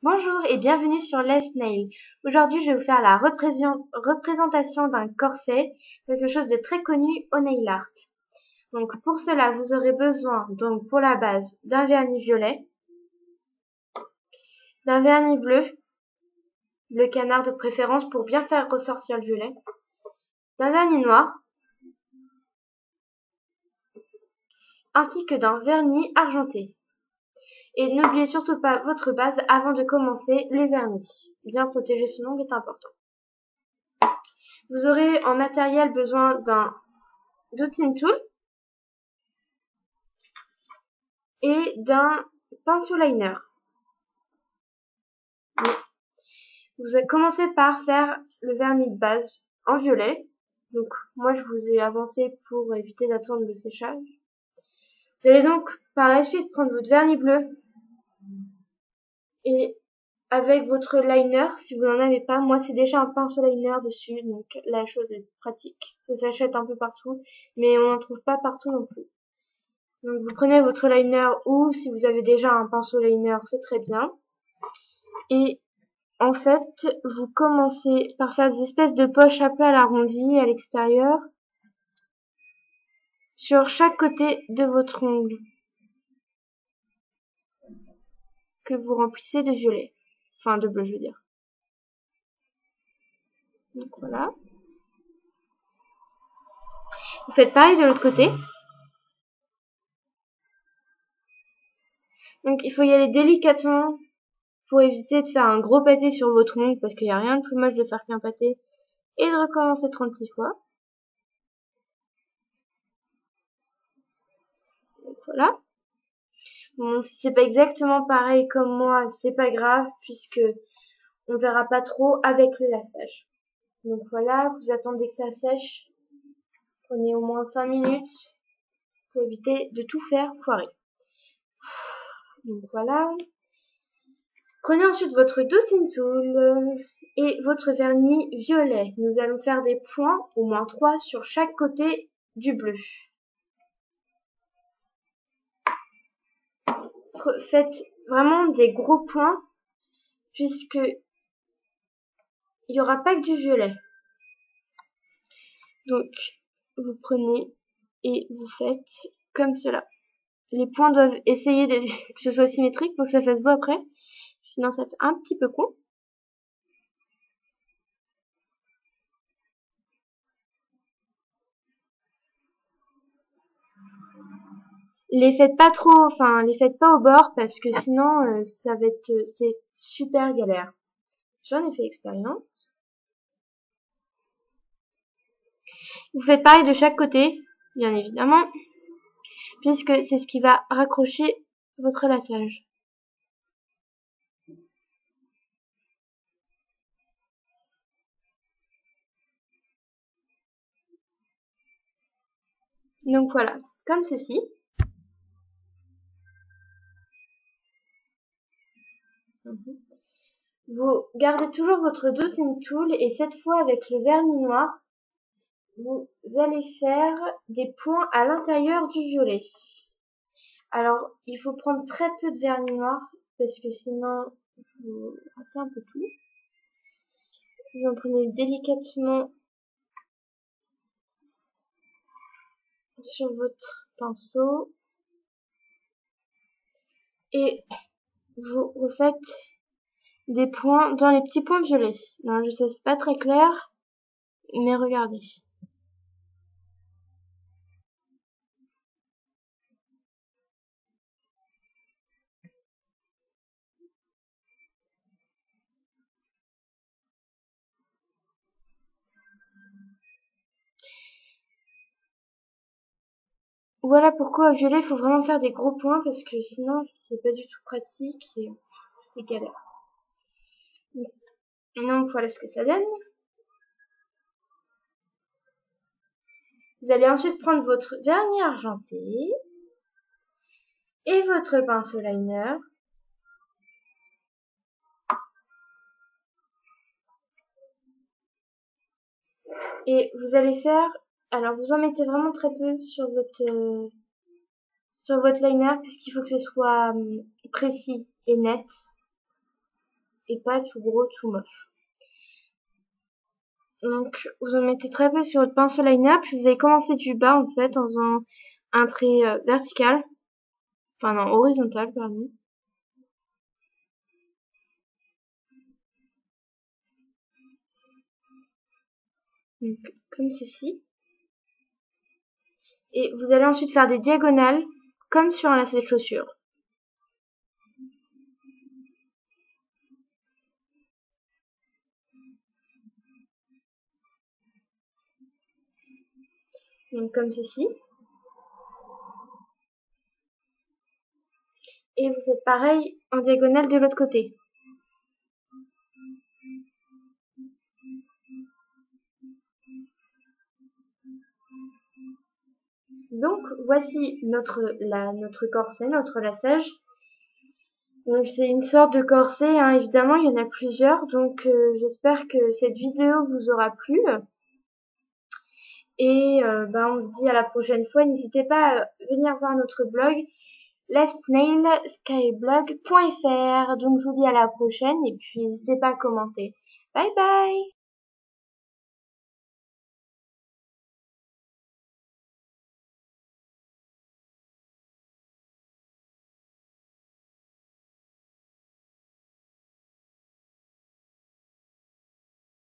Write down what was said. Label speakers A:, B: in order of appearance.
A: Bonjour et bienvenue sur Left Nail. Aujourd'hui, je vais vous faire la représentation d'un corset, quelque chose de très connu au nail art. Donc pour cela, vous aurez besoin, donc pour la base, d'un vernis violet, d'un vernis bleu canard de préférence pour bien faire ressortir le violet, d'un vernis noir, ainsi que d'un vernis argenté. Et n'oubliez surtout pas votre base avant de commencer le vernis. Bien protéger son ongle est important. Vous aurez en matériel besoin d'un dotting tool et d'un pinceau liner. Vous allez commencer par faire le vernis de base en violet. Donc moi je vous ai avancé pour éviter d'attendre le séchage. Vous allez donc par la suite prendre votre vernis bleu et avec votre liner, si vous n'en avez pas, moi c'est déjà un pinceau liner dessus, donc la chose est pratique. Ça s'achète un peu partout, mais on n'en trouve pas partout non plus. Donc vous prenez votre liner ou si vous avez déjà un pinceau liner, c'est très bien. Et en fait, vous commencez par faire des espèces de poches à plat arrondies à l'extérieur sur chaque côté de votre ongle que vous remplissez de violet. Enfin, de bleu, je veux dire. Donc voilà. Vous faites pareil de l'autre côté. Donc il faut y aller délicatement pour éviter de faire un gros pâté sur votre ongle parce qu'il n'y a rien de plus moche de faire qu'un pâté et de recommencer 36 fois. Donc voilà. Bon, si c'est pas exactement pareil comme moi, c'est pas grave puisque on verra pas trop avec le lassage. Donc voilà, vous attendez que ça sèche. Prenez au moins 5 minutes pour éviter de tout faire foirer. Donc voilà. Prenez ensuite votre dosing tool et votre vernis violet. Nous allons faire des points, au moins 3 sur chaque côté du bleu. Faites vraiment des gros points puisque il n'y aura pas que du violet. Donc vous prenez et vous faites comme cela. Les points doivent essayer que ce soit symétrique pour que ça fasse beau après. Sinon ça fait un petit peu con. Les faites pas trop, enfin les faites pas au bord parce que sinon ça va être, c'est super galère. J'en ai fait l'expérience. Vous faites pareil de chaque côté, bien évidemment, puisque c'est ce qui va raccrocher votre lassage. Donc voilà, comme ceci. Vous gardez toujours votre dotting tool et cette fois avec le vernis noir, vous allez faire des points à l'intérieur du violet. Alors, il faut prendre très peu de vernis noir parce que sinon vous ratez un peu tout. Vous en prenez délicatement sur votre pinceau et vous refaites des points dans les petits points violets. Non, je sais, c'est pas très clair, mais regardez. Voilà pourquoi au violet, il faut vraiment faire des gros points parce que sinon, c'est pas du tout pratique et c'est galère. Donc voilà ce que ça donne. Vous allez ensuite prendre votre vernis argenté et votre pinceau liner. Et vous allez faire, alors vous en mettez vraiment très peu sur votre liner puisqu'il faut que ce soit précis et net. et pas tout gros, tout moche. Donc vous en mettez très peu sur votre pinceau liner, puis vous allez commencer du bas en fait en faisant un trait vertical, enfin non, horizontal pardon. Donc comme ceci. Et vous allez ensuite faire des diagonales comme sur un lacet de chaussure. Donc comme ceci. Et vous faites pareil en diagonale de l'autre côté. Donc voici notre corset, notre lassage. Donc c'est une sorte de corset, hein, évidemment il y en a plusieurs, donc j'espère que cette vidéo vous aura plu. Et bah, on se dit à la prochaine fois. N'hésitez pas à venir voir notre blog letsnailskyblog.fr. Donc je vous dis à la prochaine et puis n'hésitez pas à commenter. Bye bye!